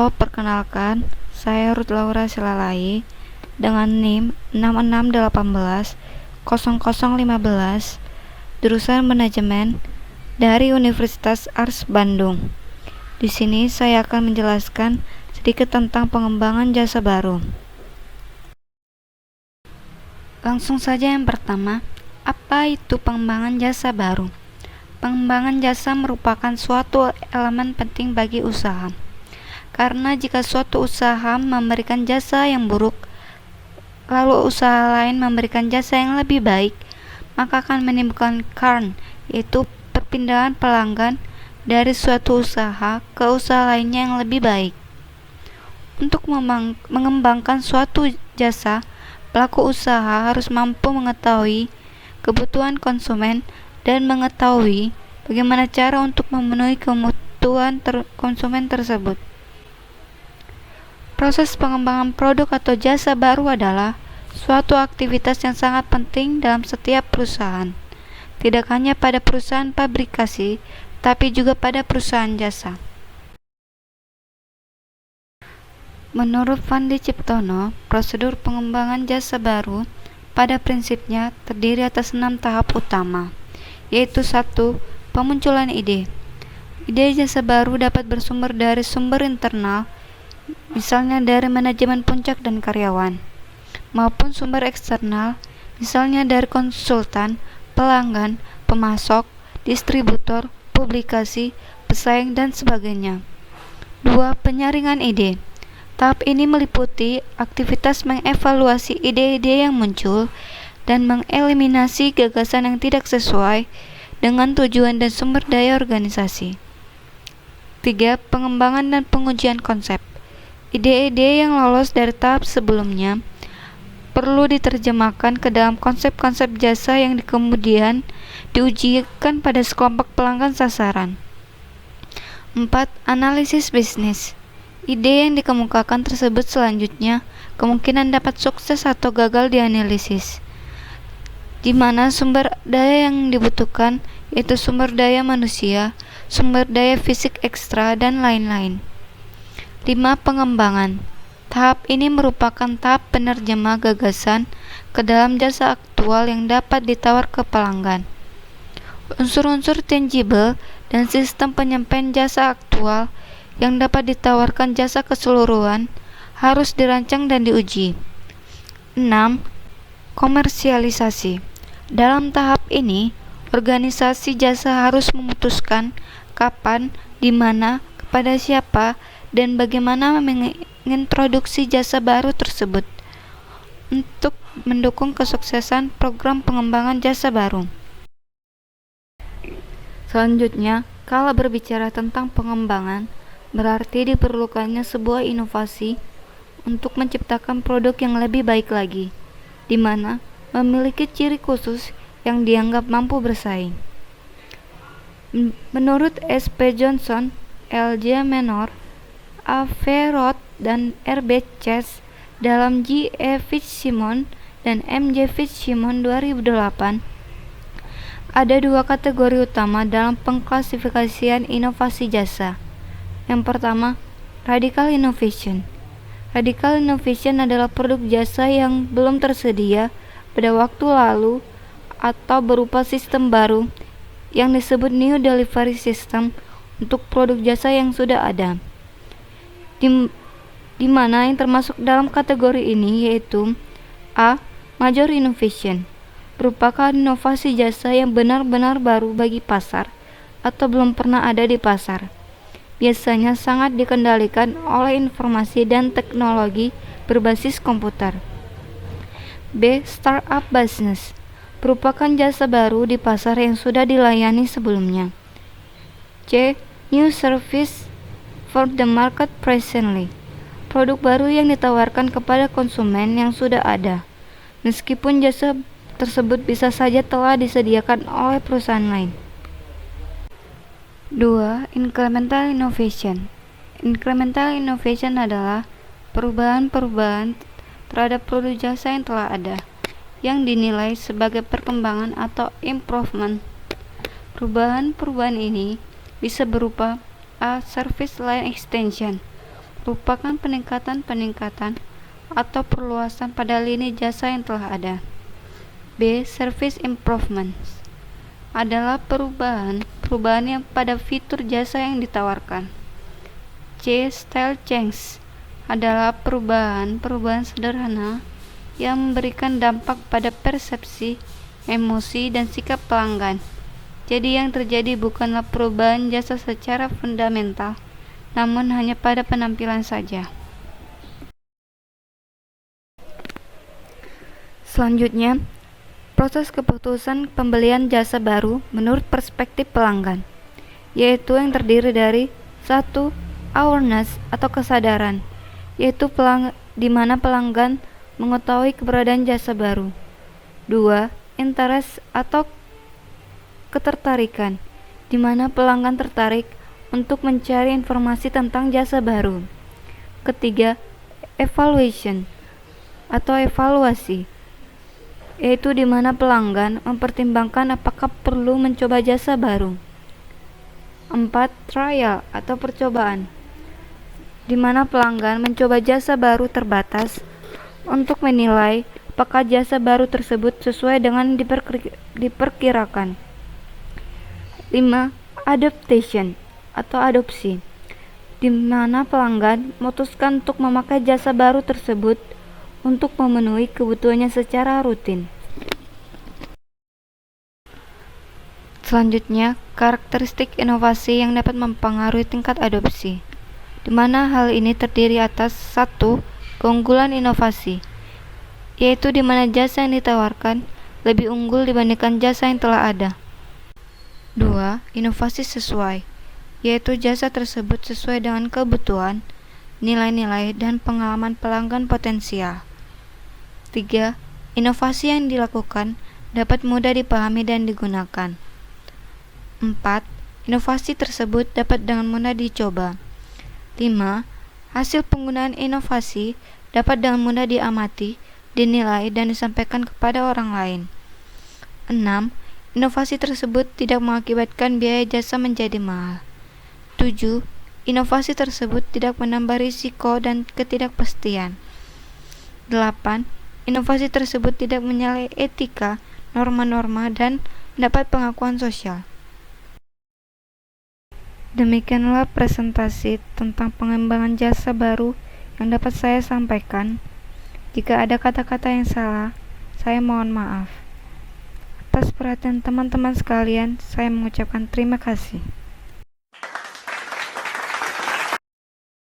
Halo, perkenalkan, saya Ruth Laura Silalai dengan NIM 66180015, jurusan Manajemen dari Universitas Ars Bandung. Di sini saya akan menjelaskan sedikit tentang pengembangan jasa baru. Langsung saja yang pertama, apa itu pengembangan jasa baru? Pengembangan jasa merupakan suatu elemen penting bagi usaha. Karena jika suatu usaha memberikan jasa yang buruk, lalu usaha lain memberikan jasa yang lebih baik, maka akan menimbulkan churn, yaitu perpindahan pelanggan dari suatu usaha ke usaha lainnya yang lebih baik. Untuk mengembangkan suatu jasa, pelaku usaha harus mampu mengetahui kebutuhan konsumen dan mengetahui bagaimana cara untuk memenuhi kebutuhan konsumen tersebut. Proses pengembangan produk atau jasa baru adalah suatu aktivitas yang sangat penting dalam setiap perusahaan, tidak hanya pada perusahaan pabrikasi, tapi juga pada perusahaan jasa. Menurut Fandi Ciptono, prosedur pengembangan jasa baru pada prinsipnya terdiri atas 6 tahap utama, yaitu 1. Pemunculan ide. Ide jasa baru dapat bersumber dari sumber internal, misalnya dari manajemen puncak dan karyawan, maupun sumber eksternal, misalnya dari konsultan, pelanggan, pemasok, distributor, publikasi, pesaing, dan sebagainya. 2. Penyaringan ide. Tahap ini meliputi aktivitas mengevaluasi ide-ide yang muncul dan mengeliminasi gagasan yang tidak sesuai dengan tujuan dan sumber daya organisasi. 3. Pengembangan dan pengujian konsep. Ide-ide yang lolos dari tahap sebelumnya perlu diterjemahkan ke dalam konsep-konsep jasa yang kemudian diujikan pada sekelompok pelanggan sasaran. 4. Analisis bisnis. Ide yang dikemukakan tersebut selanjutnya kemungkinan dapat sukses atau gagal dianalisis, di mana sumber daya yang dibutuhkan yaitu sumber daya manusia, sumber daya fisik ekstra, dan lain-lain. 5. Pengembangan. Tahap ini merupakan tahap penerjemah gagasan ke dalam jasa aktual yang dapat ditawar ke pelanggan. Unsur-unsur tangible dan sistem penyampaian jasa aktual yang dapat ditawarkan jasa keseluruhan harus dirancang dan diuji. 6. Komersialisasi. Dalam tahap ini, organisasi jasa harus memutuskan kapan, di mana, kepada siapa, dan bagaimana mengintroduksi jasa baru tersebut untuk mendukung kesuksesan program pengembangan jasa baru. Selanjutnya, kalau berbicara tentang pengembangan, berarti diperlukannya sebuah inovasi untuk menciptakan produk yang lebih baik lagi, di mana memiliki ciri khusus yang dianggap mampu bersaing. Menurut S.P. Johnson, L.J. Menor, A.V. Roth, dan R.B. Chess dalam J.E. Fitzsimons dan M.J. Fitzsimons 2008, ada 2 kategori utama dalam pengklasifikasian inovasi jasa. Yang pertama, radical innovation. Radical innovation adalah produk jasa yang belum tersedia pada waktu lalu atau berupa sistem baru yang disebut new delivery system untuk produk jasa yang sudah ada. Di mana yang termasuk dalam kategori ini yaitu A. Major innovation, merupakan inovasi jasa yang benar-benar baru bagi pasar atau belum pernah ada di pasar. Biasanya sangat dikendalikan oleh informasi dan teknologi berbasis komputer. B. Startup business, merupakan jasa baru di pasar yang sudah dilayani sebelumnya. C. New service for the market presently, produk baru yang ditawarkan kepada konsumen yang sudah ada, meskipun jasa tersebut bisa saja telah disediakan oleh perusahaan lain. 2. Incremental innovation. Incremental innovation adalah perubahan-perubahan terhadap produk jasa yang telah ada, yang dinilai sebagai perkembangan atau improvement. Perubahan-perubahan ini bisa berupa A. Service line extension, merupakan peningkatan atau perluasan pada lini jasa yang telah ada. B. Service improvements adalah perubahan yang pada fitur jasa yang ditawarkan. C. Style change adalah perubahan sederhana yang memberikan dampak pada persepsi, emosi, dan sikap pelanggan. Jadi yang terjadi bukanlah perubahan jasa secara fundamental, namun hanya pada penampilan saja. Selanjutnya, proses keputusan pembelian jasa baru menurut perspektif pelanggan, yaitu yang terdiri dari 1. Awareness atau kesadaran, yaitu di mana pelanggan mengetahui keberadaan jasa baru. 2. Interest atau ketertarikan, di mana pelanggan tertarik untuk mencari informasi tentang jasa baru. Ketiga, evaluation atau evaluasi, yaitu di mana pelanggan mempertimbangkan apakah perlu mencoba jasa baru. 4. Trial atau percobaan, di mana pelanggan mencoba jasa baru terbatas untuk menilai apakah jasa baru tersebut sesuai dengan diperkirakan. 5. Adaptation atau adopsi, di mana pelanggan memutuskan untuk memakai jasa baru tersebut untuk memenuhi kebutuhannya secara rutin. Selanjutnya, karakteristik inovasi yang dapat mempengaruhi tingkat adopsi, di mana hal ini terdiri atas 1. Keunggulan inovasi, yaitu di mana jasa yang ditawarkan lebih unggul dibandingkan jasa yang telah ada. 2. Inovasi sesuai, yaitu jasa tersebut sesuai dengan kebutuhan, nilai-nilai, dan pengalaman pelanggan potensial. 3. Inovasi yang dilakukan dapat mudah dipahami dan digunakan. 4. Inovasi tersebut dapat dengan mudah dicoba. 5. Hasil penggunaan inovasi dapat dengan mudah diamati, dinilai, dan disampaikan kepada orang lain. 6. Inovasi tersebut tidak mengakibatkan biaya jasa menjadi mahal. 7. Inovasi tersebut tidak menambah risiko dan ketidakpastian. 8. Inovasi tersebut tidak menyalahi etika, norma-norma, dan mendapat pengakuan sosial. Demikianlah presentasi tentang pengembangan jasa baru yang dapat saya sampaikan. Jika ada kata-kata yang salah, saya mohon maaf. Atas perhatian teman-teman sekalian, saya mengucapkan terima kasih.